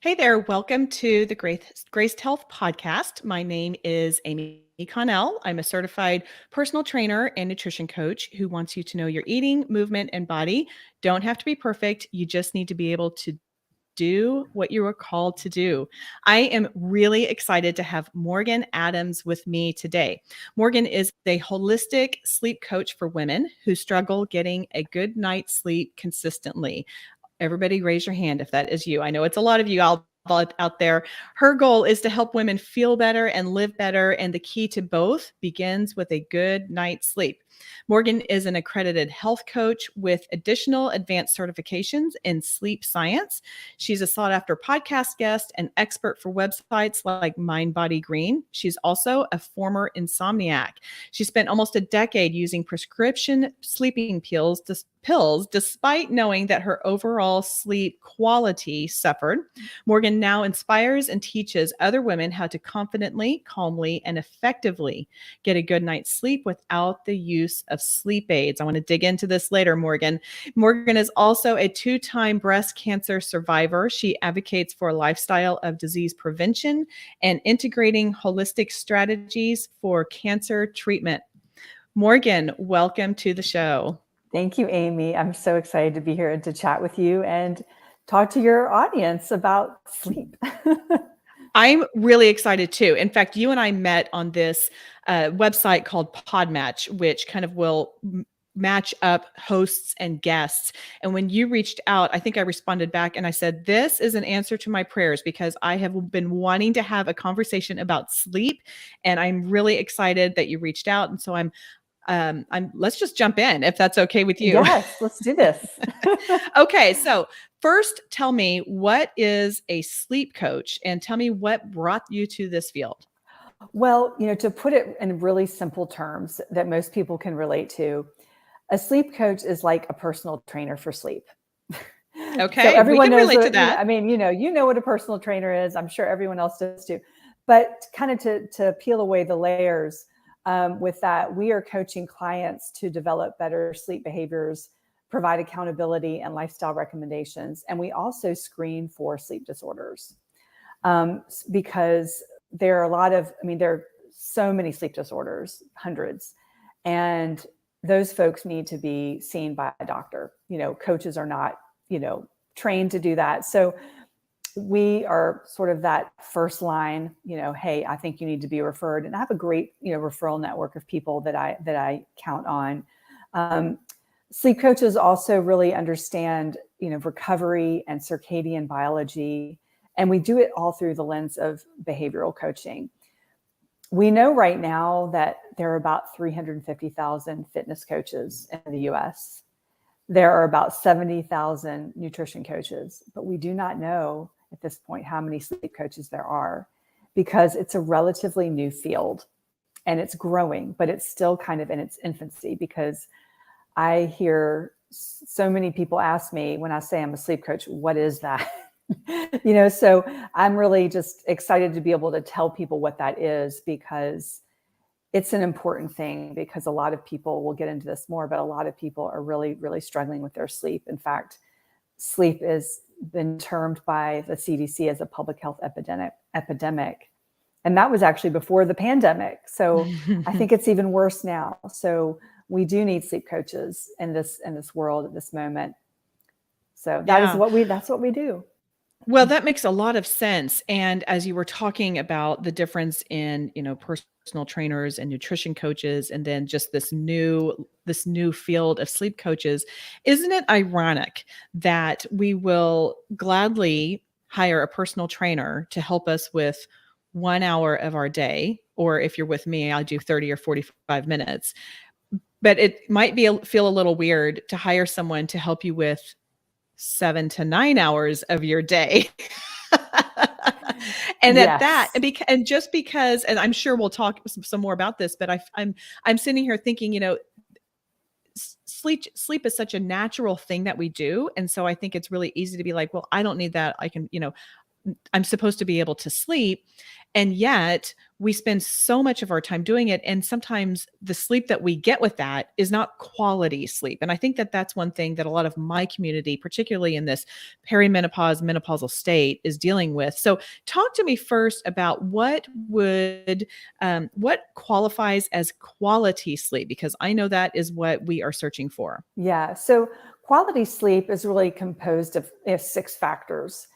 Hey there, welcome to the Graced Health Podcast. My name is Amy Connell. I'm a certified personal trainer and nutrition coach who wants you to know your eating, movement, and body don't have to be perfect. You just need to be able to do what you are called to do. I am really excited to have Morgan Adams with me today. Morgan is a holistic sleep coach for women who struggle getting a good night's sleep consistently. Everybody raise your hand if that is you. I know it's a lot of you out there. Her goal is to help women feel better and live better. And the key to both begins with a good night's sleep. Morgan is an accredited health coach with additional advanced certifications in sleep science. She's a sought after podcast guest and expert for websites like Mind Body Green. She's also a former insomniac. She spent almost a decade using prescription sleeping pills despite knowing that her overall sleep quality suffered. Morgan now inspires and teaches other women how to confidently, calmly, and effectively get a good night's sleep without the use of sleep aids. I want to dig into this later, Morgan. Morgan is also a 2-time breast cancer survivor. She advocates for a lifestyle of disease prevention and integrating holistic strategies for cancer treatment. Morgan, welcome to the show. Thank you, Amy. I'm so excited to be here and to chat with you and talk to your audience about sleep. I'm really excited too. In fact, you and I met on this website called Podmatch, which kind of will match up hosts and guests. And when you reached out, I think I responded back and I said, this is an answer to my prayers because I have been wanting to have a conversation about sleep. And I'm really excited that you reached out. And so let's just jump in if that's okay with you. Yes, let's do this. Okay. So first, tell me, what is a sleep coach and tell me what brought you to this field? Well, to put it in really simple terms that most people can relate to, a sleep coach is like a personal trainer for sleep. Okay. So everyone knows relate to that. You know what a personal trainer is. I'm sure everyone else does too. But kind of to peel away the layers, with that, we are coaching clients to develop better sleep behaviors, provide accountability and lifestyle recommendations. And we also screen for sleep disorders because there are so many sleep disorders, hundreds. And those folks need to be seen by a doctor. Coaches are not, trained to do that. So we are sort of that first line, hey, I think you need to be referred. And I have a great, referral network of people that I count on. Sleep coaches also really understand, recovery and circadian biology. And we do it all through the lens of behavioral coaching. We know right now that there are about 350,000 fitness coaches in the US. There are about 70,000 nutrition coaches, but we do not know at this point how many sleep coaches there are because it's a relatively new field and it's growing, but it's still kind of in its infancy because I hear so many people ask me when I say I'm a sleep coach, what is that? So I'm really just excited to be able to tell people what that is because it's an important thing because a lot of people, we'll get into this more, but a lot of people are really, really struggling with their sleep. In fact, sleep has been termed by the CDC as a public health epidemic. And that was actually before the pandemic. So I think it's even worse now. So we do need sleep coaches in this world at this moment. So that's what we do. Well, that makes a lot of sense. And as you were talking about the difference in, personal trainers and nutrition coaches, and then just this new field of sleep coaches, isn't it ironic that we will gladly hire a personal trainer to help us with 1 hour of our day, or if you're with me, I'll do 30 or 45 minutes. But it might feel a little weird to hire someone to help you with 7 to 9 hours of your day. And yes. at that, and just because, and I'm sure we'll talk some more about this, but I'm sitting here thinking, sleep is such a natural thing that we do. And so I think it's really easy to be like, well, I don't need that. I can, I'm supposed to be able to sleep. And yet we spend so much of our time doing it. And sometimes the sleep that we get with that is not quality sleep. And I think that that's one thing that a lot of my community, particularly in this perimenopause, menopausal state, is dealing with. So talk to me first about what qualifies as quality sleep, because I know that is what we are searching for. Yeah. So quality sleep is really composed of 6 factors,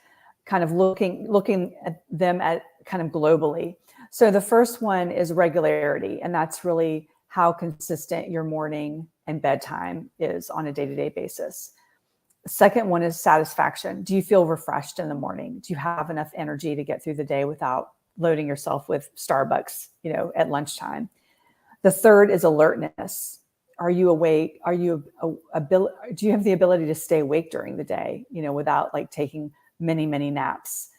kind of looking at them at kind of globally. So the first one is regularity, and that's really how consistent your morning and bedtime is on a day-to-day basis. The second one is satisfaction. Do you feel refreshed in the morning? Do you have enough energy to get through the day without loading yourself with Starbucks, at lunchtime? The third is alertness. Are you awake? Do you have the ability to stay awake during the day, without like taking many, many naps?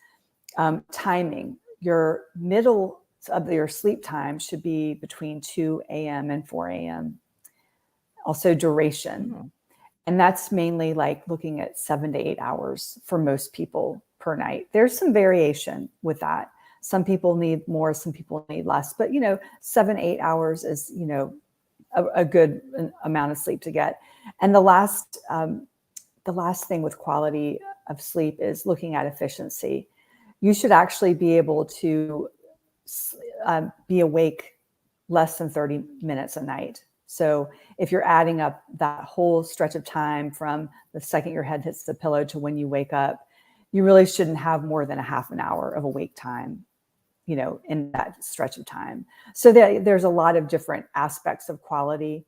Timing. Your middle of your sleep time should be between 2 a.m. and 4 a.m. Also duration. Oh. And that's mainly like looking at 7 to 8 hours for most people per night. There's some variation with that. Some people need more, some people need less, but 7, 8 hours is, a good amount of sleep to get. And the last thing with quality of sleep is looking at efficiency. You should actually be able to be awake less than 30 minutes a night. So if you're adding up that whole stretch of time from the second your head hits the pillow to when you wake up, you really shouldn't have more than a half an hour of awake time, in that stretch of time. So there's a lot of different aspects of quality.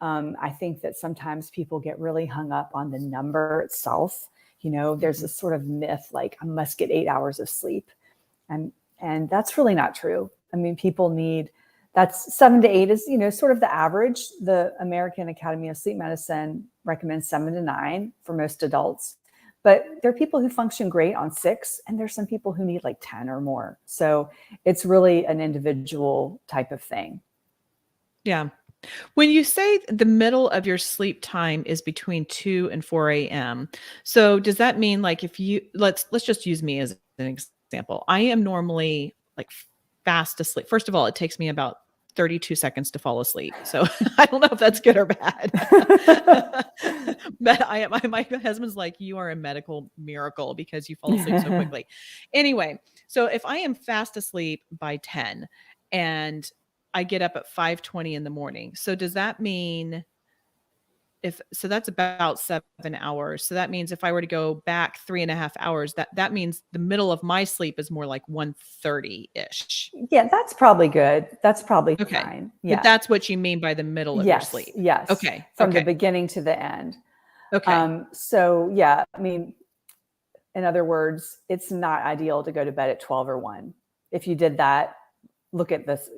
I think that sometimes people get really hung up on the number itself. There's this sort of myth, like I must get 8 hours of sleep. And that's really not true. I mean, people need, that's 7 to 8 is, sort of the average. The American Academy of Sleep Medicine recommends 7 to 9 for most adults. But there are people who function great on 6, and there's some people who need like 10 or more. So it's really an individual type of thing. Yeah. When you say the middle of your sleep time is between 2 and 4 a.m., so does that mean like if you let's just use me as an example. I am normally like fast asleep. First of all, it takes me about 32 seconds to fall asleep. So I don't know if that's good or bad. But my husband's like, you are a medical miracle because you fall asleep so quickly. Anyway, so if I am fast asleep by 10 and I get up at 5:20 in the morning. So does that mean so that's about 7 hours. So that means if I were to go back 3.5 hours, that means the middle of my sleep is more like 1:30-ish. Yeah, that's probably good. That's probably Okay. fine. But Yeah. that's what you mean by the middle of your sleep. Yes. Okay. From Okay. the beginning to the end. Okay. So yeah, I mean, in other words, it's not ideal to go to bed at 12 or 1. If you did that, look at this,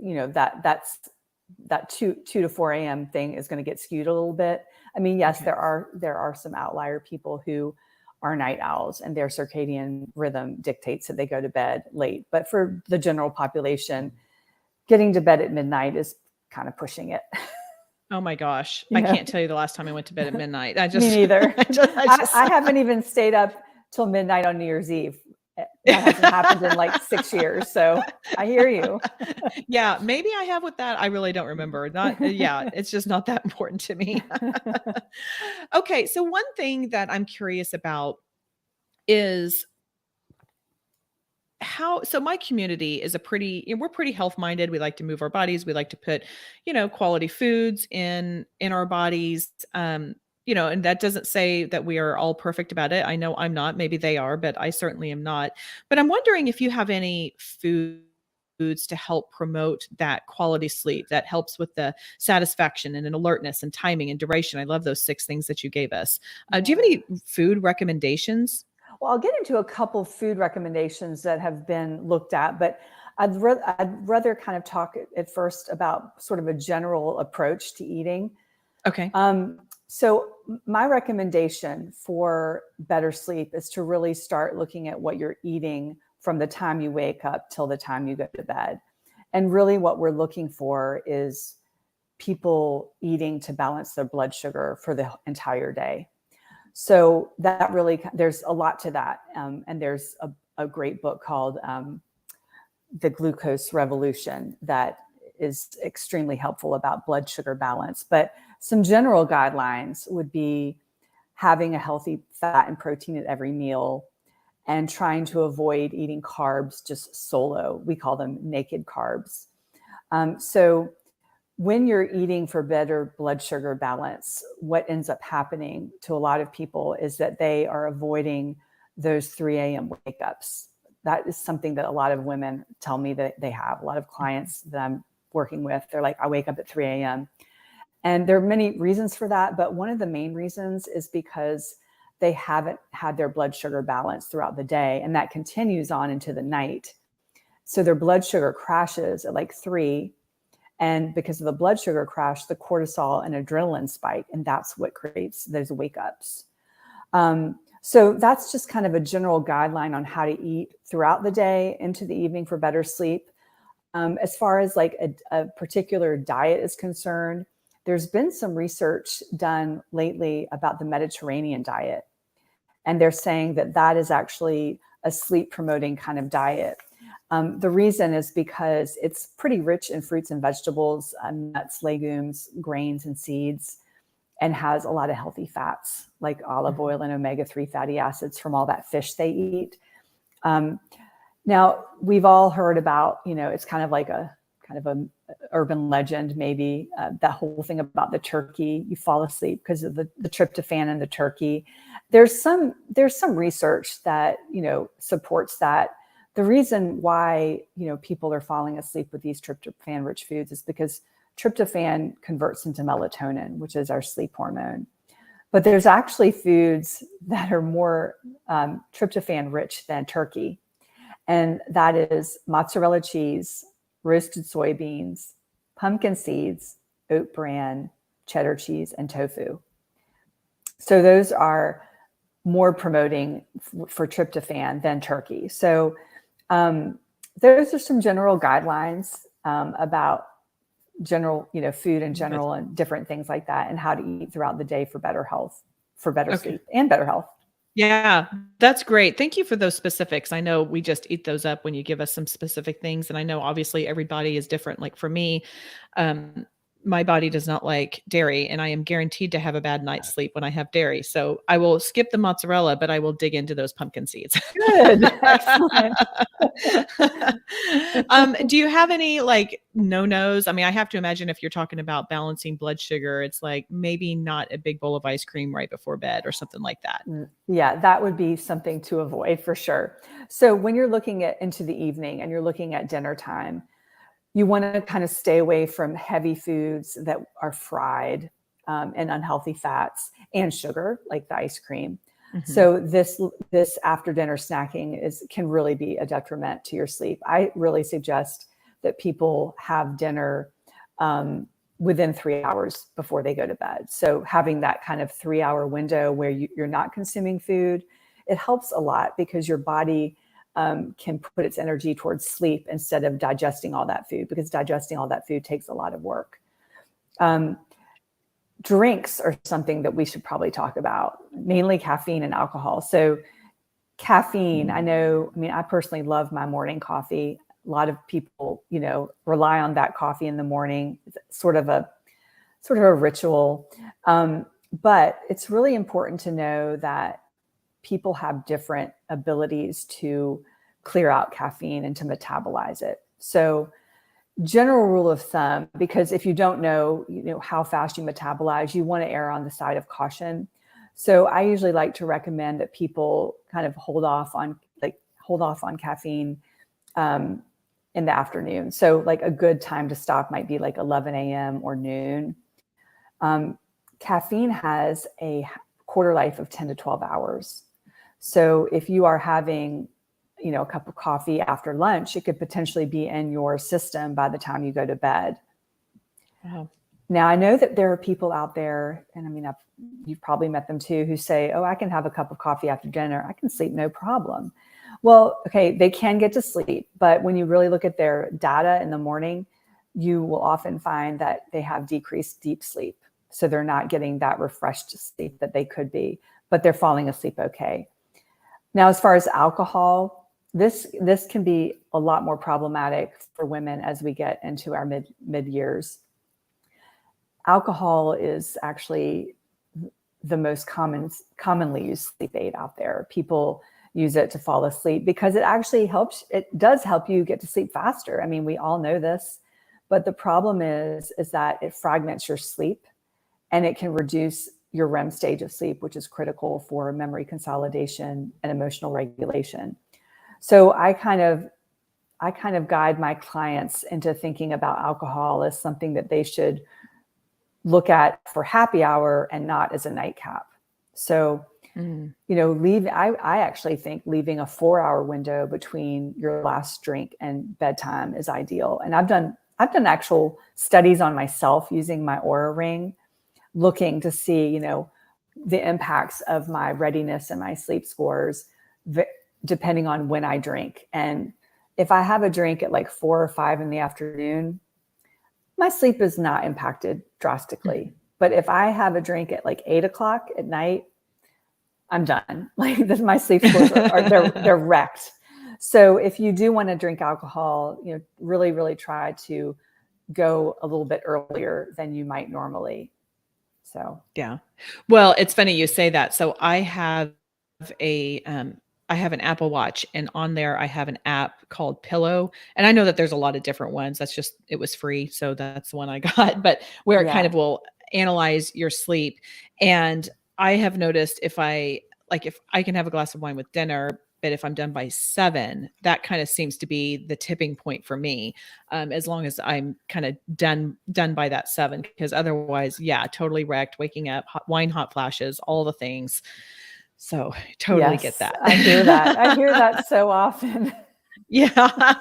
that 2 to 4 a.m. thing is going to get skewed a little bit. I mean, yes, Okay. there are some outlier people who are night owls and their circadian rhythm dictates that they go to bed late. But for the general population, getting to bed at midnight is kind of pushing it. Oh my gosh. I can't tell you the last time I went to bed at midnight. Me neither. I I haven't even stayed up till midnight on New Year's Eve. That hasn't happened in like 6 years. So I hear you. Yeah, maybe I have with that. I really don't remember. Yeah, it's just not that important to me. Okay, so one thing that I'm curious about is so my community is we're pretty health minded. We like to move our bodies. We like to put, quality foods in our bodies. And that doesn't say that we are all perfect about it. I know I'm not, maybe they are, but I certainly am not. But I'm wondering if you have any foods to help promote that quality sleep that helps with the satisfaction and an alertness and timing and duration. I love those 6 things that you gave us. Do you have any food recommendations? Well, I'll get into a couple food recommendations that have been looked at, but I'd rather kind of talk at first about sort of a general approach to eating. Okay. So my recommendation for better sleep is to really start looking at what you're eating from the time you wake up till the time you go to bed. And really what we're looking for is people eating to balance their blood sugar for the entire day. So that really, there's a lot to that. And there's a great book called the glucose revolution that is extremely helpful about blood sugar balance. But some general guidelines would be having a healthy fat and protein at every meal, and trying to avoid eating carbs just solo. We call them naked carbs. So when you're eating for better blood sugar balance, what ends up happening to a lot of people is that they are avoiding those 3 a.m. wake ups. That is something that a lot of women tell me that they have. A lot of clients that I'm working with, they're like, I wake up at 3 a.m. And there are many reasons for that, but one of the main reasons is because they haven't had their blood sugar balance throughout the day, and that continues on into the night. So their blood sugar crashes at like 3, and because of the blood sugar crash, the cortisol and adrenaline spike, and that's what creates those wake ups. So that's just kind of a general guideline on how to eat throughout the day into the evening for better sleep. As far as like a particular diet is concerned, there's been some research done lately about the Mediterranean diet. And they're saying that that is actually a sleep promoting kind of diet. The reason is because it's pretty rich in fruits and vegetables, nuts, legumes, grains, and seeds, and has a lot of healthy fats like olive oil and omega-3 fatty acids from all that fish they eat. Now, we've all heard about, it's kind of like a urban legend, maybe, that whole thing about the turkey. You fall asleep because of the tryptophan in the turkey. There's some research that, supports that. The reason why, people are falling asleep with these tryptophan-rich foods is because tryptophan converts into melatonin, which is our sleep hormone. But there's actually foods that are more tryptophan-rich than turkey. And that is mozzarella cheese, roasted soybeans, pumpkin seeds, oat bran, cheddar cheese, and tofu. So those are more promoting for tryptophan than turkey. So those are some general guidelines about general, food in general and different things like that, and how to eat throughout the day for better health, for better sleep and better health. Yeah, that's great. Thank you for those specifics. I know we just eat those up when you give us some specific things. And I know obviously everybody is different. Like for me, my body does not like dairy, and I am guaranteed to have a bad night's sleep when I have dairy. So I will skip the mozzarella, but I will dig into those pumpkin seeds. Good. Excellent. Do you have any like no-nos? I mean, I have to imagine if you're talking about balancing blood sugar, it's like maybe not a big bowl of ice cream right before bed or something like that. Yeah, that would be something to avoid for sure. So when you're looking into the evening and you're looking at dinner time, you want to kind of stay away from heavy foods that are fried and unhealthy fats and sugar, like the ice cream. Mm-hmm. So this after dinner snacking can really be a detriment to your sleep. I really suggest that people have dinner within 3 hours before they go to bed. So having that kind of 3-hour window where you're not consuming food, it helps a lot because your body can put its energy towards sleep instead of digesting all that food, because digesting all that food takes a lot of work. Drinks are something that we should probably talk about, mainly caffeine and alcohol. So caffeine, I personally love my morning coffee. A lot of people, rely on that coffee in the morning. It's sort of a ritual. But it's really important to know that people have different abilities to clear out caffeine and to metabolize it. So general rule of thumb, because if you don't know, how fast you metabolize, you want to err on the side of caution. So I usually like to recommend that people kind of hold off on caffeine in the afternoon. So like a good time to stop might be like 11 a.m. or noon. Caffeine has a quarter life of 10 to 12 hours. So if you are having, a cup of coffee after lunch, it could potentially be in your system by the time you go to bed. Wow. Now, I know that there are people out there, and you've probably met them too, who say, oh, I can have a cup of coffee after dinner. I can sleep, no problem. Well, okay, they can get to sleep, but when you really look at their data in the morning, you will often find that they have decreased deep sleep. So they're not getting that refreshed sleep that they could be, but they're falling asleep okay. Now, as far as alcohol, this can be a lot more problematic for women as we get into our mid years. Alcohol is actually the most commonly used sleep aid out there. People use it to fall asleep because it actually helps. It does help you get to sleep faster. I mean, we all know this, but the problem is that it fragments your sleep and it can reduce your REM stage of sleep, which is critical for memory consolidation and emotional regulation. So I kind of guide my clients into thinking about alcohol as something that they should look at for happy hour and not as a nightcap. So, I actually think leaving a 4-hour window between your last drink and bedtime is ideal. And I've done actual studies on myself using my Oura Ring, looking to see, the impacts of my readiness and my sleep scores depending on when I drink. And if I have a drink at like 4 or 5 in the afternoon, my sleep is not impacted drastically. But if I have a drink at like 8 o'clock at night, I'm done. Like my sleep scores they're wrecked. So if you do want to drink alcohol, really, really try to go a little bit earlier than you might normally. So, yeah. Well, it's funny you say that. So I have I have an Apple Watch, and on there I have an app called Pillow. And I know that there's a lot of different ones. It was free. So that's the one I got, but where it kind of will analyze your sleep. And I have noticed if I can have a glass of wine with dinner, but if I'm done by 7, that kind of seems to be the tipping point for me. As long as I'm kind of done by that 7, because otherwise, totally wrecked, waking up, hot flashes, all the things. So totally get that. I hear that. I hear that so often. Yeah.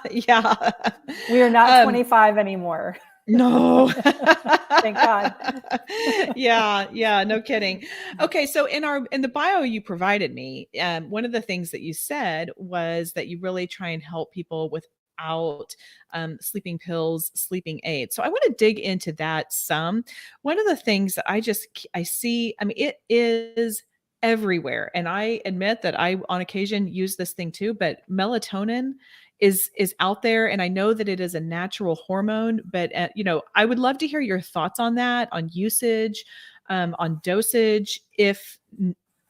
We are not 25 anymore. No. Thank God. Yeah, no kidding. Okay, so in the bio you provided me, one of the things that you said was that you really try and help people without sleeping pills, sleeping aids. So I want to dig into that some. One of the things that I see, I mean, it is everywhere, and I admit that I on occasion use this thing too, but melatonin is out there, and I know that it is a natural hormone, but I would love to hear your thoughts on that, on usage, on dosage, if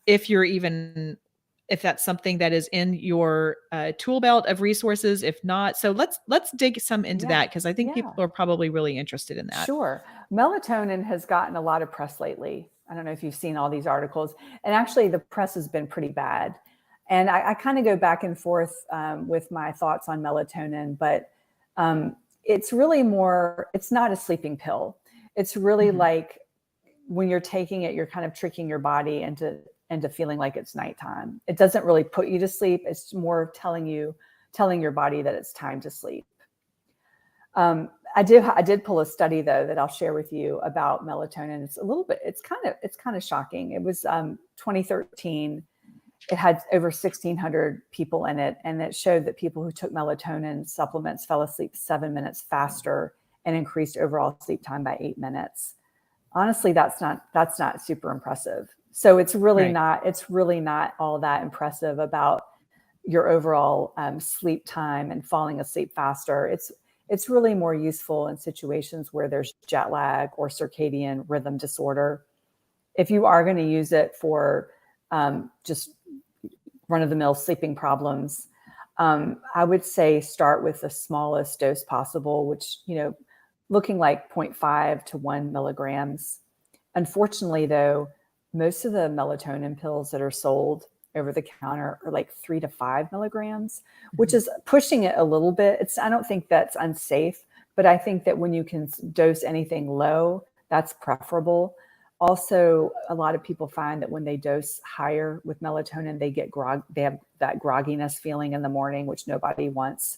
that's something that is in your tool belt of resources. If not, so let's dig some into that, because I think people are probably really interested in that. Sure. Melatonin has gotten a lot of press lately. I don't know if you've seen all these articles, and actually the press has been pretty bad. And I kind of go back and forth with my thoughts on melatonin, but it's really it's not a sleeping pill. It's really like when you're taking it, you're kind of tricking your body into feeling like it's nighttime. It doesn't really put you to sleep. It's more telling your body that it's time to sleep. I did pull a study though that I'll share with you about melatonin. It's kind of shocking. It was 2013. It had over 1,600 people in it, and it showed that people who took melatonin supplements fell asleep 7 minutes faster and increased overall sleep time by 8 minutes. Honestly, that's not super impressive. So it's really not all that impressive about your overall sleep time and falling asleep faster. It's really more useful in situations where there's jet lag or circadian rhythm disorder. If you are going to use it for just run-of-the-mill sleeping problems, I would say start with the smallest dose possible, which, looking like 0.5 to 1 milligrams. Unfortunately, though, most of the melatonin pills that are sold over the counter are like 3 to 5 milligrams, which is pushing it a little bit. I don't think that's unsafe, but I think that when you can dose anything low, that's preferable. Also, a lot of people find that when they dose higher with melatonin, they have that grogginess feeling in the morning, which nobody wants.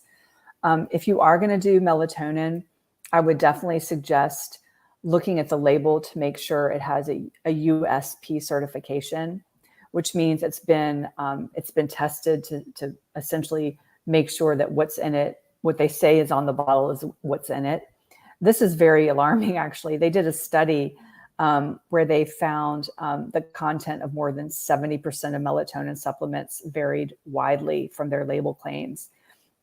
If you are going to do melatonin, I would definitely suggest looking at the label to make sure it has a USP certification, which means it's been tested to essentially make sure that what's in it, what they say is on the bottle, is what's in it. This is very alarming, actually. They did a study where they found the content of more than 70% of melatonin supplements varied widely from their label claims.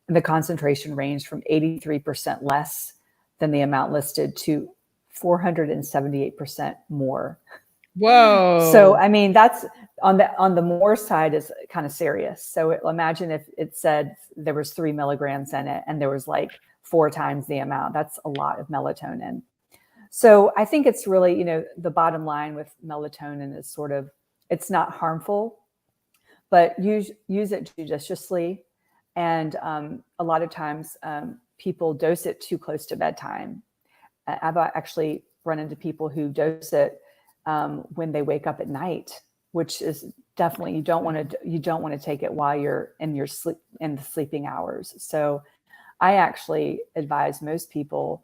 And the concentration ranged from 83% less than the amount listed to 478% more. Whoa. So, I mean, that's on the more side is kind of serious. So imagine if it said there was 3 milligrams in it and there was like 4 times the amount. That's a lot of melatonin. So I think it's really, the bottom line with melatonin is sort of, it's not harmful, but use it judiciously. And a lot of times people dose it too close to bedtime. I've actually run into people who dose it when they wake up at night, which is definitely, you don't want to take it while you're in the sleeping hours. So I actually advise most people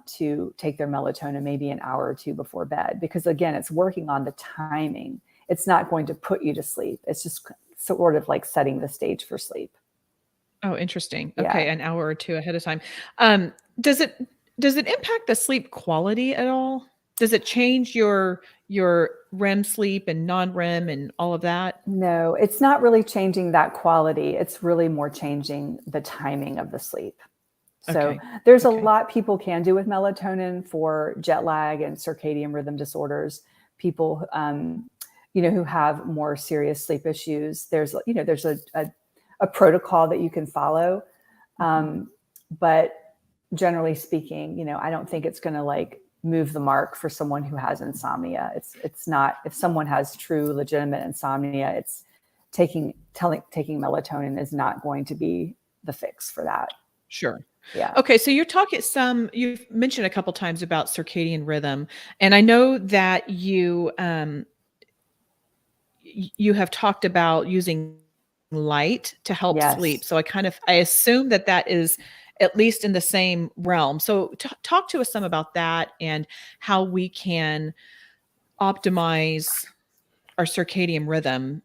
to take their melatonin maybe an hour or 2 before bed, because again, it's working on the timing. It's not going to put you to sleep. It's just sort of like setting the stage for sleep. Oh, interesting. Yeah. Okay, an hour or 2 ahead of time. Does it impact the sleep quality at all? Does it change your REM sleep and non-REM and all of that? No, it's not really changing that quality. It's really more changing the timing of the sleep. So there's a lot people can do with melatonin for jet lag and circadian rhythm disorders. People, who have more serious sleep issues. There's a protocol that you can follow, but generally speaking, I don't think it's going to like move the mark for someone who has insomnia. It's not. If someone has true, legitimate insomnia, it's taking melatonin is not going to be the fix for that. Sure. Yeah. Okay, so you've mentioned a couple times about circadian rhythm, and I know that you have talked about using light to help sleep. So I assume that is at least in the same realm. So talk to us some about that and how we can optimize our circadian rhythm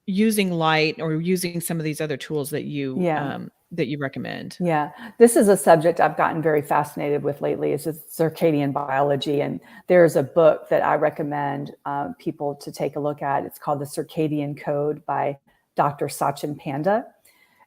using light or using some of these other tools that you recommend. Yeah, this is a subject I've gotten very fascinated with lately. Is circadian biology, and there's a book that I recommend people to take a look at. It's called The Circadian Code by Dr. Sachin Panda.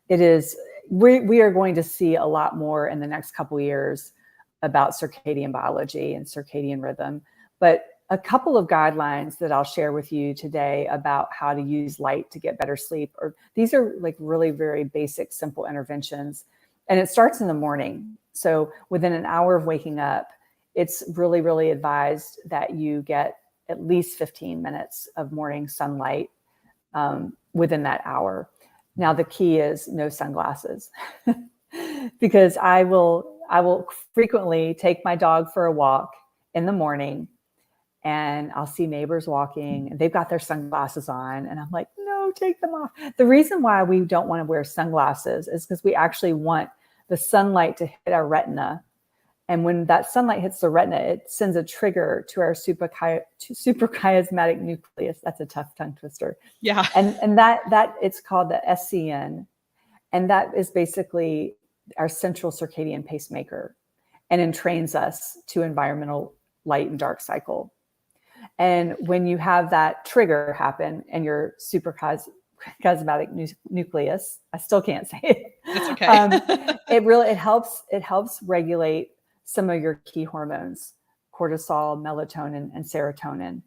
It is we are going to see a lot more in the next couple of years about circadian biology and circadian rhythm, but a couple of guidelines that I'll share with you today about how to use light to get better sleep. These are like really very basic, simple interventions. And it starts in the morning. So within an hour of waking up, it's really, really advised that you get at least 15 minutes of morning sunlight within that hour. Now, the key is no sunglasses, because I will frequently take my dog for a walk in the morning, and I'll see neighbors walking and they've got their sunglasses on. And I'm like, no, take them off. The reason why we don't want to wear sunglasses is because we actually want the sunlight to hit our retina. And when that sunlight hits the retina, it sends a trigger to our suprachiasmatic nucleus. That's a tough tongue twister. Yeah. And that it's called the SCN. And that is basically our central circadian pacemaker, and entrains us to environmental light and dark cycle. And when you have that trigger happen in your suprachiasmatic nucleus, I still can't say it. That's okay. It helps regulate some of your key hormones, cortisol, melatonin, and serotonin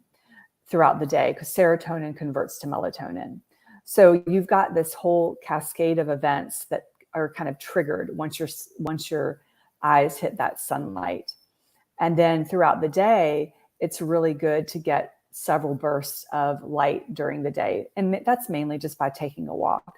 throughout the day, because serotonin converts to melatonin. So you've got this whole cascade of events that are kind of triggered once your eyes hit that sunlight. And then throughout the day, it's really good to get several bursts of light during the day. And that's mainly just by taking a walk.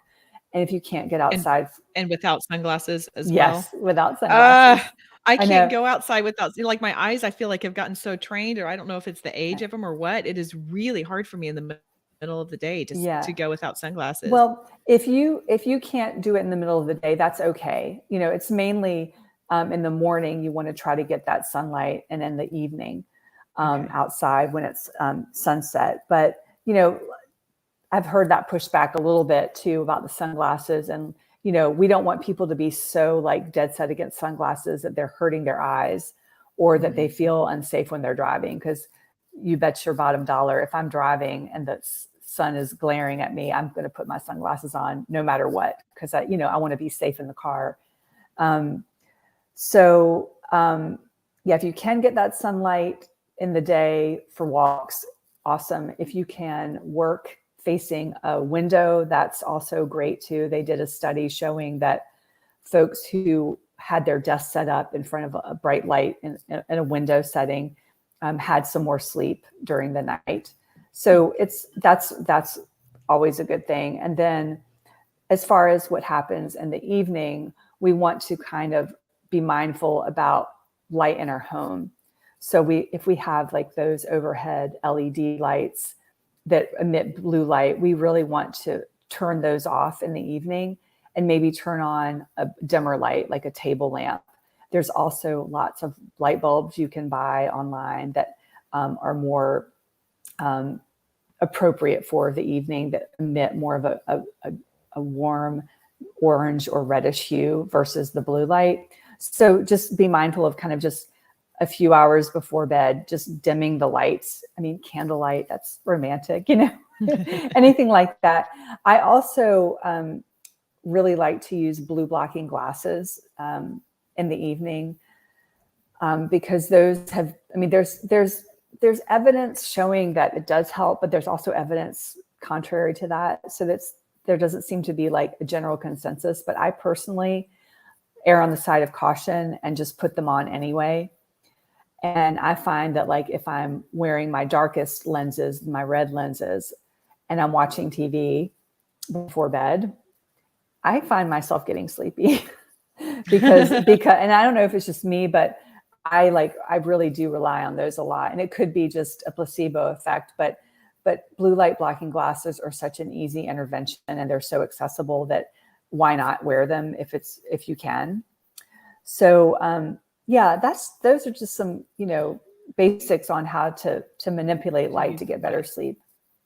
And if you can't get outside. And without sunglasses as well? Yes, without sunglasses. I can't go outside without, like, my eyes, I feel like have gotten so trained, or I don't know if it's the age of them or what. It is really hard for me in the middle of the day to go without sunglasses. Well, if you can't do it in the middle of the day, that's okay. It's mainly in the morning, you want to try to get that sunlight, and in the evening outside when it's sunset. But, I've heard that pushback a little bit too about the sunglasses. And, we don't want people to be so like dead set against sunglasses that they're hurting their eyes, or that they feel unsafe when they're driving. Because you bet your bottom dollar, if I'm driving and the sun is glaring at me, I'm going to put my sunglasses on no matter what, because I want to be safe in the car. Yeah, if you can get that sunlight in the day for walks, awesome. If you can work facing a window, that's also great too. They did a study showing that folks who had their desk set up in front of a bright light in a window setting had some more sleep during the night. So that's always a good thing. And then as far as what happens in the evening, we want to kind of be mindful about light in our home. So if we have like those overhead LED lights that emit blue light, we really want to turn those off in the evening and maybe turn on a dimmer light, like a table lamp. There's also lots of light bulbs you can buy online that are more appropriate for the evening, that emit more of a warm orange or reddish hue versus the blue light. So just be mindful of kind of just a few hours before bed, just dimming the lights. I mean, candlelight, that's romantic, anything like that. I also really like to use blue blocking glasses in the evening because those have, there's evidence showing that it does help, but there's also evidence contrary to that. So there doesn't seem to be like a general consensus, but I personally err on the side of caution and just put them on anyway. And I find that like if I'm wearing my darkest lenses, my red lenses, and I'm watching TV before bed, I find myself getting sleepy because and I don't know if it's just me, but I really do rely on those a lot. And it could be just a placebo effect, but blue light blocking glasses are such an easy intervention and they're so accessible that why not wear them if you can. So those are just some, basics on how to manipulate light to get better sleep.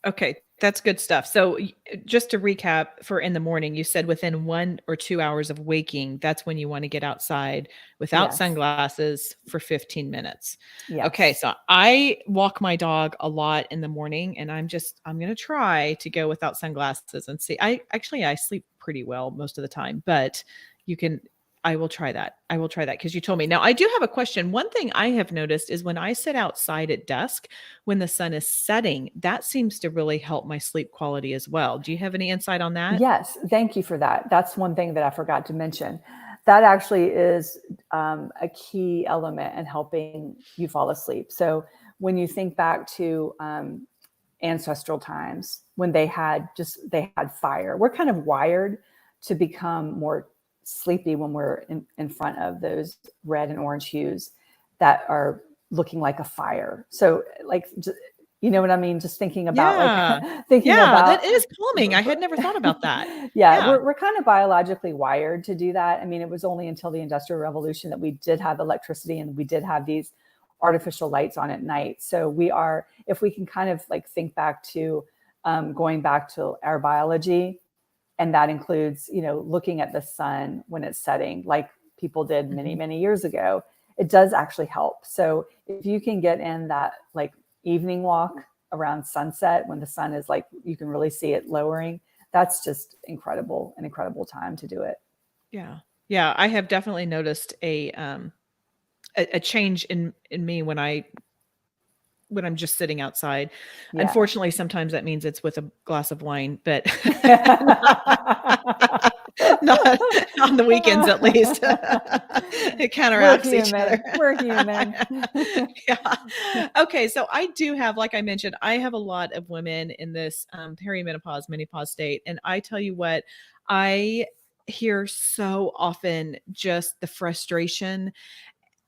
Okay, that's good stuff. So just to recap, for in the morning, you said within 1 or 2 hours of waking, that's when you want to get outside without sunglasses for 15 minutes. Yes. Okay, so I walk my dog a lot in the morning, and I'm going to try to go without sunglasses and see. I sleep pretty well most of the time, but I will try that. Because you told me. Now, I do have a question. One thing I have noticed is when I sit outside at dusk, when the sun is setting, that seems to really help my sleep quality as well. Do you have any insight on that? Yes. Thank you for that. That's one thing that I forgot to mention. That actually is a key element in helping you fall asleep. So when you think back to ancestral times when they had fire, we're kind of wired to become more sleepy when we're in front of those red and orange hues that are looking like a fire. So like, you know what I mean? Just thinking about that is calming. I had never thought about that. Yeah. We're kind of biologically wired to do that. I mean, it was only until the Industrial Revolution that we did have electricity and we did have these artificial lights on at night. So if we can kind of like think back to going back to our biology, and that includes, looking at the sun when it's setting, like people did many, many years ago, it does actually help. So if you can get in that like evening walk around sunset when the sun is like, you can really see it lowering, that's just an incredible time to do it. Yeah. Yeah. I have definitely noticed a change in me when I'm just sitting outside. Yeah. Unfortunately, sometimes that means it's with a glass of wine, but not on the weekends, at least. It counteracts each other. We're human. Yeah. Okay. So I do have, like I mentioned, I have a lot of women in this perimenopause, menopause state. And I tell you what, I hear so often just the frustration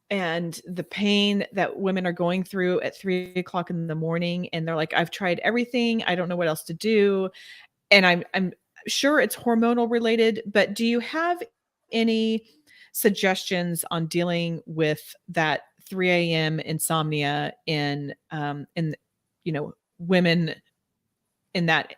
and the pain that women are going through at 3 o'clock in the morning. And they're like, I've tried everything. I don't know what else to do. And I'm sure it's hormonal related, but do you have any suggestions on dealing with that 3 a.m. insomnia in women in that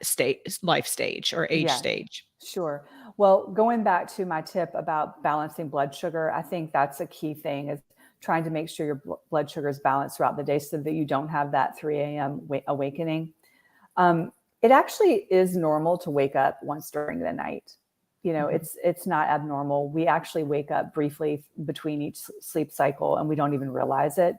life stage or age stage? Sure. Well, going back to my tip about balancing blood sugar, I think that's a key thing, is trying to make sure your blood sugar is balanced throughout the day so that you don't have that 3 a.m. awakening. It actually is normal to wake up once during the night. It's not abnormal. We actually wake up briefly between each sleep cycle and we don't even realize it.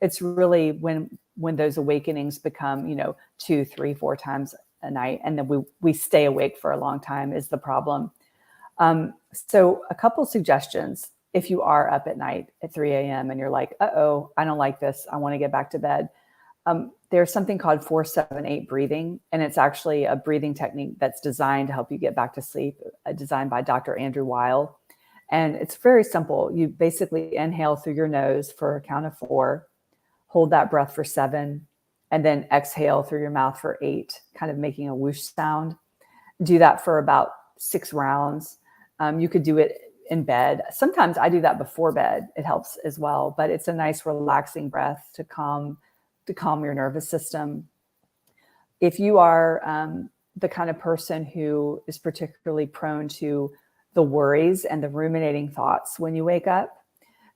It's really when those awakenings become, 2, 3, 4 times a night, and then we stay awake for a long time is the problem. So a couple suggestions. If you are up at night at 3 a.m. and you're like, uh-oh, I don't like this, I want to get back to bed. There's something called 4-7-8 breathing, and it's actually a breathing technique that's designed to help you get back to sleep, designed by Dr. Andrew Weil. And it's very simple. You basically inhale through your nose for a count of 4, hold that breath for 7, and then exhale through your mouth for 8, kind of making a whoosh sound. Do that for about 6 rounds. You could do it in bed. Sometimes I do that before bed. It helps as well, but it's a nice relaxing breath to calm your nervous system. If you are the kind of person who is particularly prone to the worries and the ruminating thoughts when you wake up,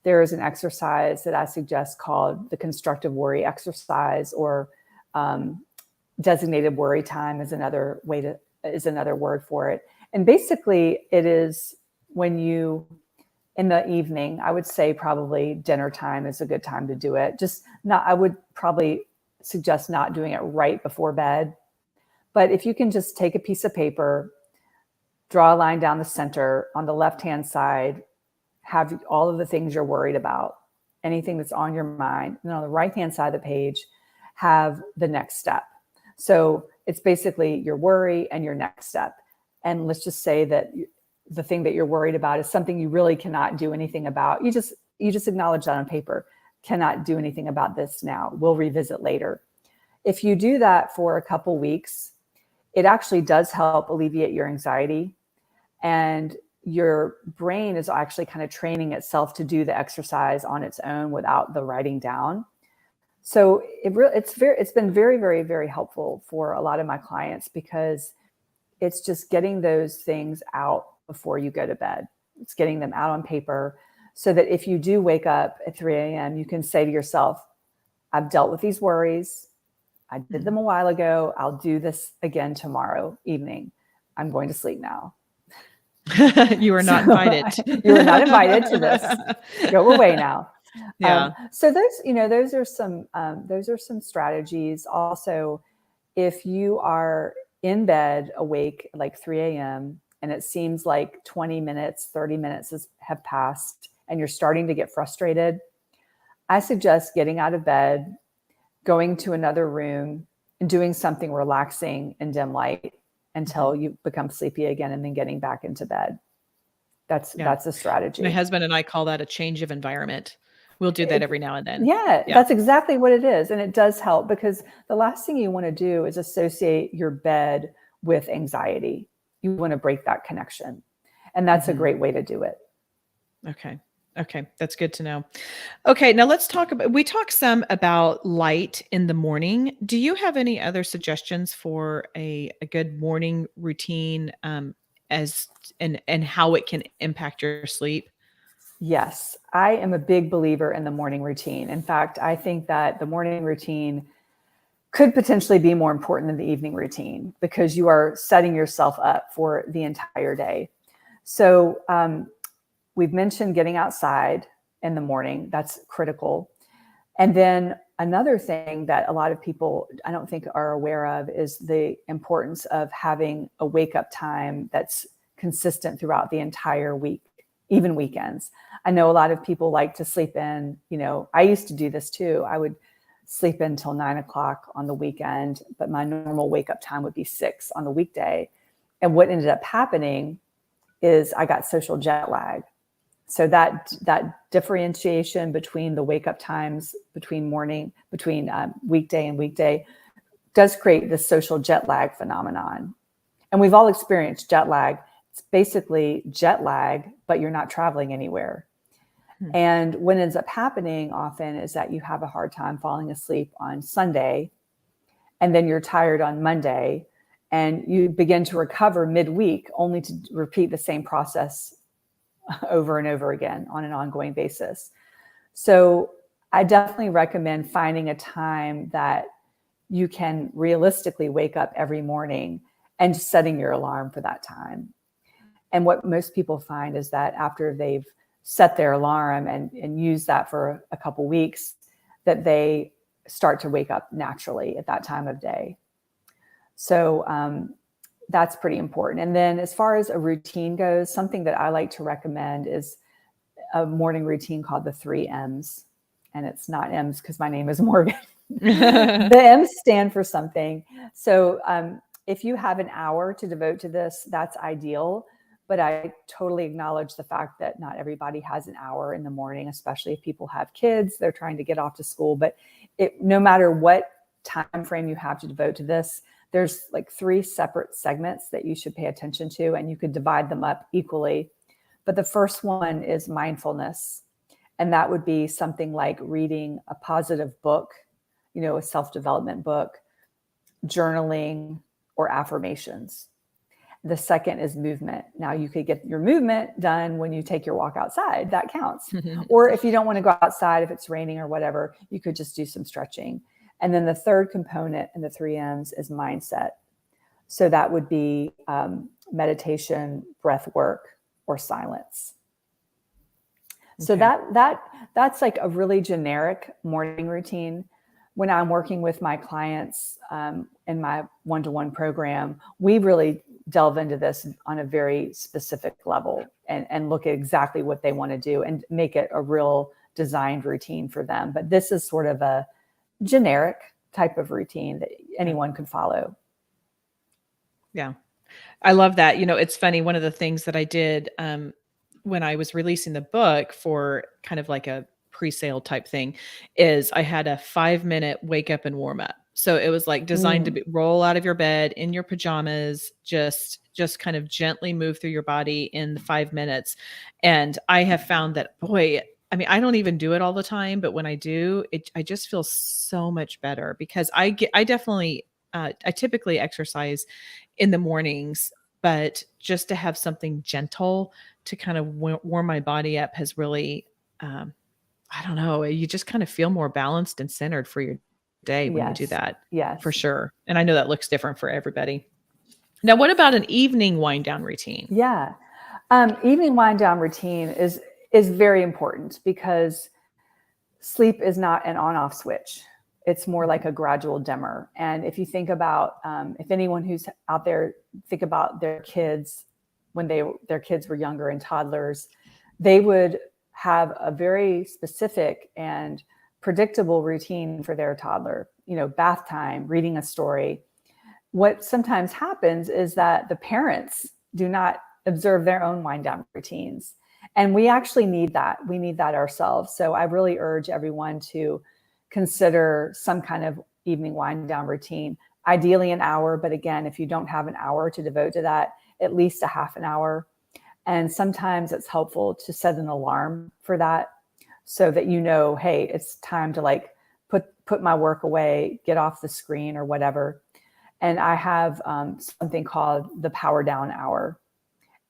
there is an exercise that I suggest called the constructive worry exercise, or designated worry time is another word for it. And basically it is when you, in the evening, I would say probably dinner time is a good time to do it. I would probably suggest not doing it right before bed. But if you can just take a piece of paper, draw a line down the center, on the left-hand side, have all of the things you're worried about, anything that's on your mind. And on the right-hand side of the page, have the next step. So it's basically your worry and your next step. And let's just say that the thing that you're worried about is something you really cannot do anything about. You just acknowledge that on paper. Cannot do anything about this now. We'll revisit later. If you do that for a couple weeks, it actually does help alleviate your anxiety, and your brain is actually kind of training itself to do the exercise on its own without the writing down. So it's been very, very, very helpful for a lot of my clients, because it's just getting those things out before you go to bed. It's getting them out on paper so that if you do wake up at 3 a.m., you can say to yourself, I've dealt with these worries. I did them a while ago. I'll do this again tomorrow evening. I'm going to sleep now. You are not invited. You are not invited to this. Go away now. Yeah. So those are some strategies. Also, if you are in bed awake like 3 a.m. and it seems like 20 minutes, 30 minutes have passed and you're starting to get frustrated, I suggest getting out of bed, going to another room, and doing something relaxing in dim light until you become sleepy again, and then getting back into bed. That's a strategy. My husband and I call that a change of environment. We'll do that every now and then. Yeah, that's exactly what it is. And it does help, because the last thing you want to do is associate your bed with anxiety. You want to break that connection. And that's a great way to do it. Okay. That's good to know. Okay. Now let's we talk some about light in the morning. Do you have any other suggestions for a good morning routine, and how it can impact your sleep? Yes, I am a big believer in the morning routine. In fact, I think that the morning routine could potentially be more important than the evening routine, because you are setting yourself up for the entire day. So we've mentioned getting outside in the morning. That's critical. And then another thing that a lot of people, I don't think, are aware of is the importance of having a wake up time that's consistent throughout the entire week, even weekends. I know a lot of people like to sleep in, I used to do this too. I would sleep in until 9 o'clock on the weekend, but my normal wake up time would be 6 on the weekday. And what ended up happening is I got social jet lag. So that differentiation between the wake up times between weekday and weekday does create this social jet lag phenomenon. And we've all experienced jet lag. It's basically jet lag, but you're not traveling anywhere. And what ends up happening often is that you have a hard time falling asleep on Sunday, and then you're tired on Monday, and you begin to recover midweek, only to repeat the same process over and over again on an ongoing basis. So I definitely recommend finding a time that you can realistically wake up every morning and setting your alarm for that time. And what most people find is that after they've set their alarm and use that for a couple weeks, that they start to wake up naturally at that time of day. So that's pretty important. And then as far as a routine goes, something that I like to recommend is a morning routine called the 3 M's. And it's not M's because my name is Morgan. The M's stand for something. So if you have an hour to devote to this, that's ideal. But I totally acknowledge the fact that not everybody has an hour in the morning, especially if people have kids, they're trying to get off to school. But no matter what time frame you have to devote to this, there's like 3 separate segments that you should pay attention to, and you could divide them up equally. But the first one is mindfulness. And that would be something like reading a positive book, a self-development book, journaling, or affirmations. The second is movement. Now you could get your movement done when you take your walk outside. That counts. Or if you don't want to go outside, if it's raining or whatever, you could just do some stretching. And then the third component in the 3 M's is mindset. So that would be meditation, breath work, or silence. So that's like a really generic morning routine. When I'm working with my clients in my one-to-one program, we really delve into this on a very specific level and look at exactly what they want to do and make it a real designed routine for them. But this is sort of a generic type of routine that anyone could follow. Yeah. I love that. It's funny. One of the things that I did when I was releasing the book for kind of like a pre-sale type thing is I had a 5-minute wake up and warm up. So it was like designed to roll out of your bed in your pajamas, just kind of gently move through your body in the 5 minutes. And I have found that, boy, I mean, I don't even do it all the time, but when I do, I just feel so much better because I typically exercise in the mornings, but just to have something gentle to kind of warm my body up has really, I don't know, you just kind of feel more balanced and centered for your day when you do that. Yes. For sure. And I know that looks different for everybody. Now, what about an evening wind down routine? Yeah. Evening wind down routine is very important because sleep is not an on-off switch. It's more like a gradual dimmer. And if you think about, if anyone who's out there, think about their kids when their kids were younger and toddlers, they would have a very specific and predictable routine for their toddler, bath time, reading a story. What sometimes happens is that the parents do not observe their own wind down routines. And we actually need that. We need that ourselves. So I really urge everyone to consider some kind of evening wind down routine, ideally an hour. But again, if you don't have an hour to devote to that, at least a half an hour. And sometimes it's helpful to set an alarm for that so that hey, it's time to like put my work away, get off the screen or whatever. And I have something called the power down hour.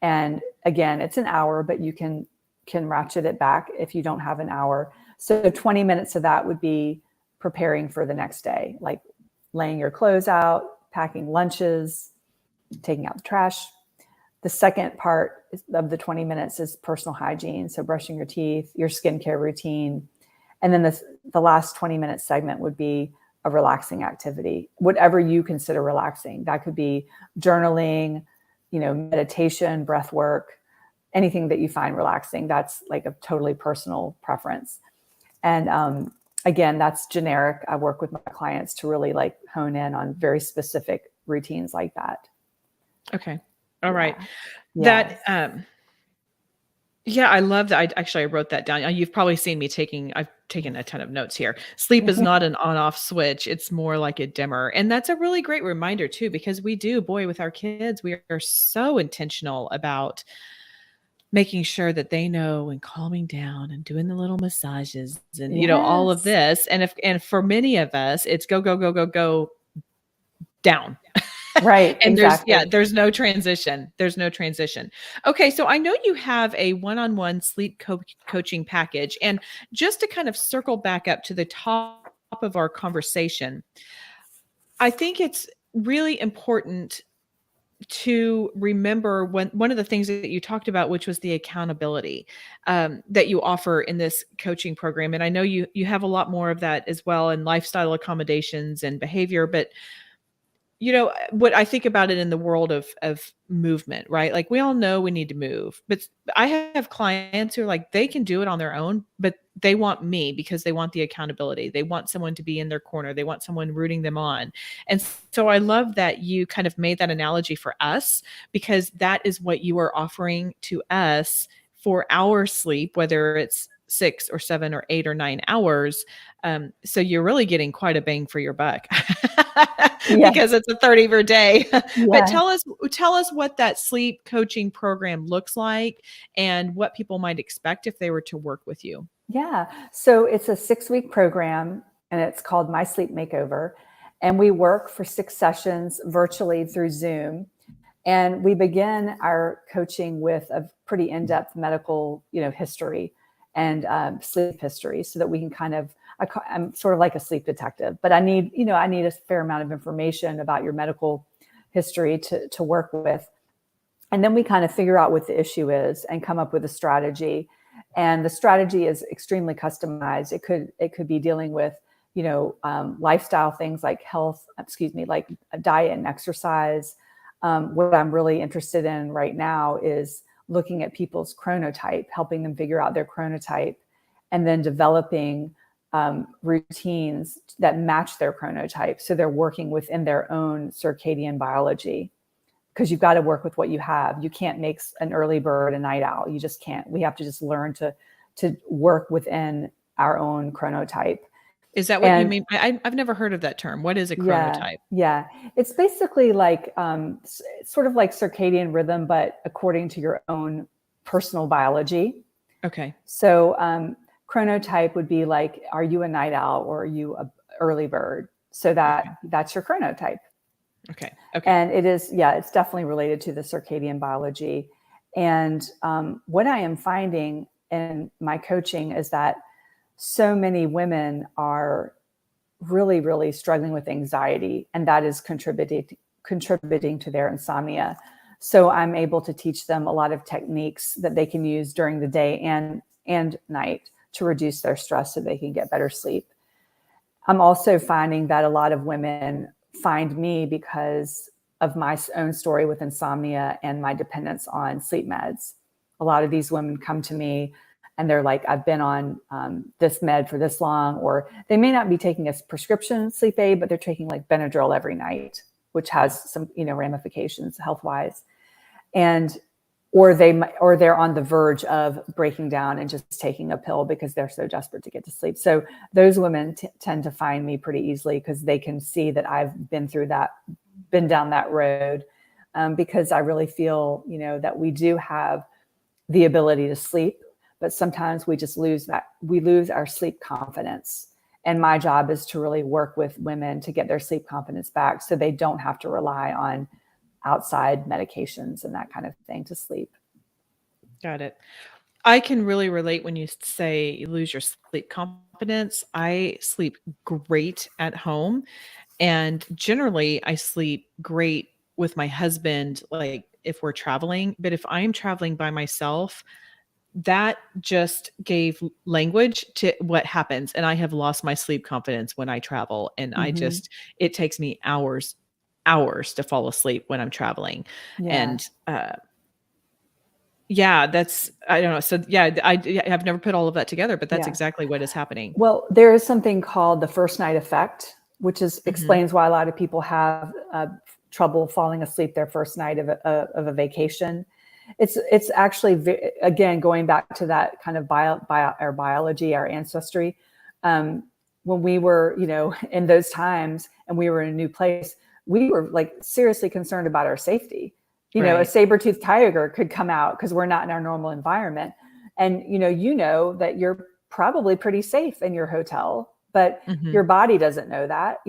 And again, it's an hour, but you can ratchet it back if you don't have an hour. So 20 minutes of that would be preparing for the next day, like laying your clothes out, packing lunches, taking out the trash. The second part of the 20 minutes is personal hygiene. So brushing your teeth, your skincare routine. And then the last 20-minute segment would be a relaxing activity, whatever you consider relaxing. That could be journaling, meditation, breath work, anything that you find relaxing. That's like a totally personal preference. And again, that's generic. I work with my clients to really like hone in on very specific routines like that. Okay. All right. Yes. That, yeah, I love that. I wrote that down. You've probably seen me I've taken a ton of notes here. Sleep is not an on-off switch. It's more like a dimmer. And that's a really great reminder too, because with our kids, we are so intentional about making sure that they know and calming down and doing the little massages and, all of this. And for many of us, it's go, go, go, go, go down. Right. And Exactly. there's no transition. There's no transition. Okay, so I know you have a one-on-one sleep coaching package, and just to kind of circle back up to the top of our conversation, I think it's really important to remember one of the things that you talked about, which was the accountability that you offer in this coaching program. And I know you have a lot more of that as well in lifestyle accommodations and behavior, but what I think about it in the world of movement, right? Like we all know we need to move, but I have clients who are like they can do it on their own, but they want me because they want the accountability. They want someone to be in their corner. They want someone rooting them on. And so I love that you kind of made that analogy for us because that is what you are offering to us for our sleep, whether it's 6 or 7 or 8 or 9 hours. So you're really getting quite a bang for your buck because Yes. it's a 30 per day. But Yeah. tell us what that sleep coaching program looks like and what people might expect if they were to work with you. Yeah. So it's a 6-week program and it's called My Sleep Makeover. And we work for 6 sessions virtually through Zoom. And we begin our coaching with a pretty in-depth medical, history and sleep history so that we can kind of, I'm sort of like a sleep detective, but I need a fair amount of information about your medical history to work with. And then we kind of figure out what the issue is and come up with a strategy. And the strategy is extremely customized. It could be dealing with, lifestyle things like like diet and exercise. What I'm really interested in right now is looking at people's chronotype, helping them figure out their chronotype, and then developing routines that match their chronotype. So they're working within their own circadian biology, because you've got to work with what you have. You can't make an early bird a night owl. You just can't. We have to just learn to work within our own chronotype. Is that what you And mean? I've never heard of that term. What is a yeah, chronotype? yeah, it's basically like sort of like circadian rhythm, but according to your own personal biology. Okay. So chronotype would be like, are you a night owl or are you a early bird? So Okay. that's your chronotype. Okay. Okay. And it's definitely related to the circadian biology. And what I am finding in my coaching is that so many women are really, really struggling with anxiety, and that is contributing to their insomnia. So I'm able to teach them a lot of techniques that they can use during the day and night to reduce their stress so they can get better sleep. I'm also finding that a lot of women find me because of my own story with insomnia and my dependence on sleep meds. A lot of these women come to me and they're like, I've been on this med for this long, or they may not be taking a prescription sleep aid, but they're taking like Benadryl every night, which has some, ramifications health wise. And or they're on the verge of breaking down and just taking a pill because they're so desperate to get to sleep. So those women tend to find me pretty easily because they can see that I've been down that road, because I really feel, that we do have the ability to sleep, but sometimes we just lose our sleep confidence. And my job is to really work with women to get their sleep confidence back so they don't have to rely on outside medications and that kind of thing to sleep. Got it. I can really relate when you say you lose your sleep confidence. I sleep great at home, and generally I sleep great with my husband, like if we're traveling. But if I'm traveling by myself, that just gave language to what happens. And I have lost my sleep confidence when I travel. And Mm-hmm. it takes me hours to fall asleep when I'm traveling. Yeah. And yeah, I don't know. So yeah, I've never put all of that together, but that's Yeah. exactly what is happening. Well, there is something called the first night effect, which Mhm. explains why a lot of people have trouble falling asleep their first night of a vacation. It's actually, again, going back to that kind of our biology, our ancestry. When we were, in those times and we were in a new place, we were like seriously concerned about our safety. A Right. saber-toothed tiger could come out because we're not in our normal environment. And, that you're probably pretty safe in your hotel, but Mhm. your body doesn't know that.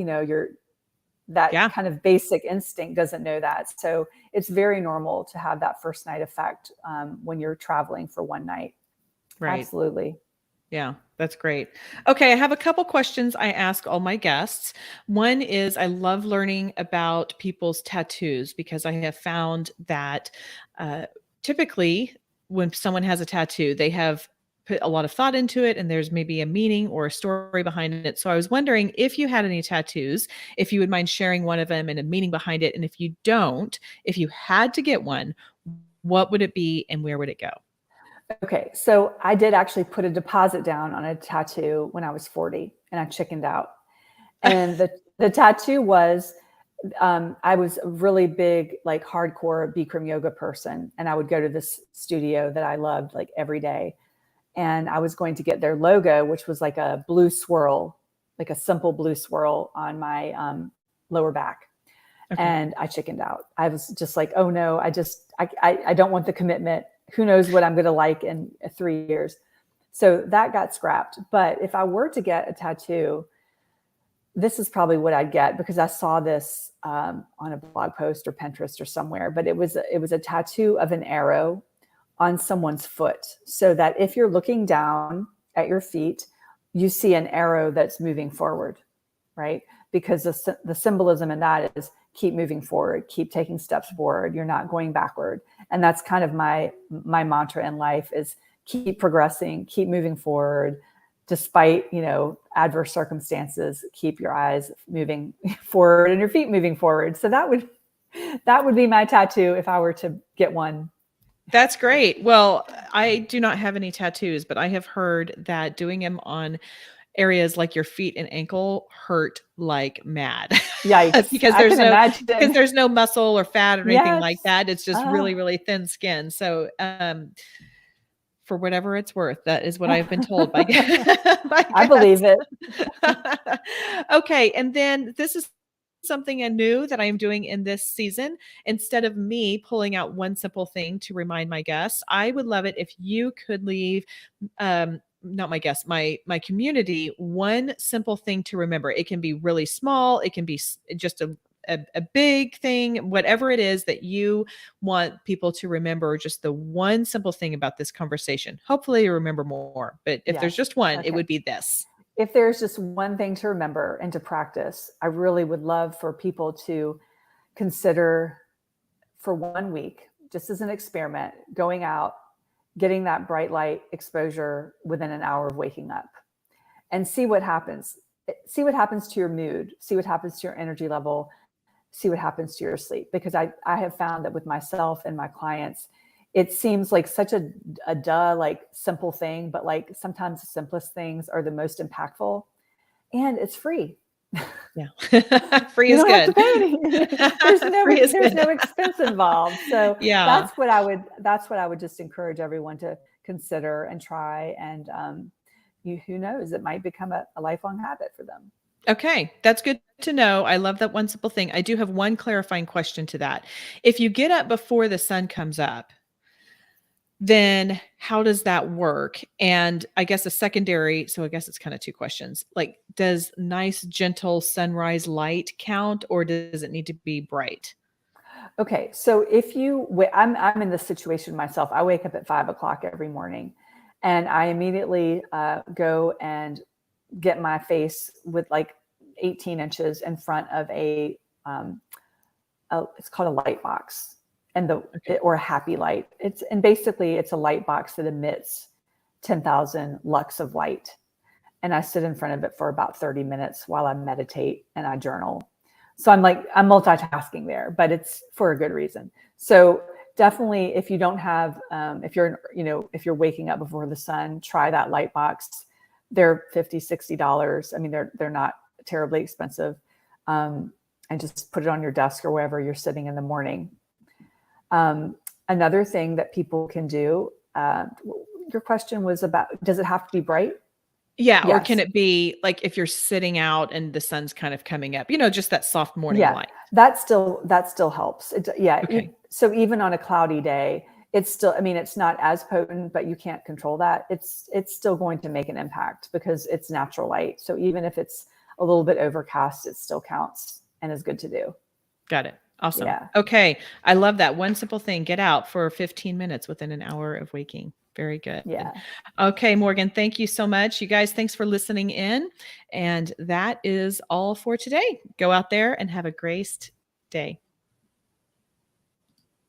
that Yeah. kind of basic instinct doesn't know that. So it's very normal to have that first night effect when you're traveling for one night. Right. Absolutely. Yeah, that's great. Okay, I have a couple questions I ask all my guests. One is I love learning about people's tattoos because I have found that uh, typically when someone has a tattoo, they have put a lot of thought into it and there's maybe a meaning or a story behind it. So I was wondering if you had any tattoos, if you would mind sharing one of them and a meaning behind it. And if you don't, if you had to get one, what would it be and where would it go? Okay, so I did actually put a deposit down on a tattoo when I was 40 and I chickened out. And the tattoo was I was a really big, like hardcore Bikram yoga person. And I would go to this studio that I loved like every day. And I was going to get their logo, which was like a blue swirl, like a simple blue swirl on my lower back. Okay. And I chickened out. I was just like, oh no, I don't want the commitment. Who knows what I'm going to like in 3 years. So that got scrapped. But if I were to get a tattoo, this is probably what I'd get because I saw this on a blog post or Pinterest or somewhere, but it was a tattoo of an arrow on someone's foot so that if you're looking down at your feet, you see an arrow that's moving forward, right? Because the symbolism in that is keep moving forward, keep taking steps forward. You're not going backward. And that's kind of my mantra in life is keep progressing, keep moving forward, despite, adverse circumstances, keep your eyes moving forward and your feet moving forward. So that would be my tattoo if I were to get one. That's great. Well, I do not have any tattoos, but I have heard that doing them on areas like your feet and ankle hurt like mad Yikes. because I can imagine. there's no muscle or fat or anything Yes. like that. It's just really, Oh. really thin skin. So, for whatever it's worth, that is what I've been told by, by I believe guests. it. Okay. And then this is something new that I am doing in this season. Instead of me pulling out one simple thing to remind my guests, I would love it if you could leave, not my guests, my community, one simple thing to remember. It can be really small. It can be just a big thing, whatever it is that you want people to remember, just the one simple thing about this conversation. Hopefully you remember more, but if there's Yes. just one, it Okay. would be this. If there's just one thing to remember and to practice, I really would love for people to consider for 1 week, just as an experiment, going out, getting that bright light exposure within an hour of waking up and see what happens. See what happens to your mood, see what happens to your energy level, see what happens to your sleep. Because I have found that with myself and my clients, it seems like such a like simple thing, but like sometimes the simplest things are the most impactful, and it's free. Yeah. Free You is don't have to good. pay anything. There's no expense involved. So Yeah. that's what I would just encourage everyone to consider and try. And who knows, it might become a lifelong habit for them. Okay, that's good to know. I love that one simple thing. I do have one clarifying question to that. If you get up before the sun comes up, then how does that work? And I guess a secondary, so I guess it's kind of two questions. Like, does nice, gentle sunrise light count, or does it need to be bright? Okay, so if I'm in this situation myself. I wake up at 5 o'clock every morning, and I immediately go and get my face with like 18 inches in front of it's called a light box, and or a happy light. Basically it's a light box that emits 10,000 lux of light. And I sit in front of it for about 30 minutes while I meditate and I journal. So I'm multitasking there, but it's for a good reason. So definitely, if you don't have, if you're waking up before the sun, try that light box. They're $50, $60. I mean, they're not terribly expensive. And just put it on your desk or wherever you're sitting in the morning. Another thing that people can do, your question was about, does it have to be bright? Yeah. Yes. Or can it be like if you're sitting out and the sun's kind of coming up, just that soft morning light? That still helps. Okay. So even on a cloudy day, it's still, it's not as potent, but you can't control that. It's still going to make an impact because it's natural light. So even if it's a little bit overcast, it still counts. and is good to do. Got it. Awesome. Yeah. Okay. I love that. One simple thing, get out for 15 minutes within an hour of waking. Very good. Yeah. Okay, Morgan, thank you so much. You guys, thanks for listening in. And that is all for today. Go out there and have a great day.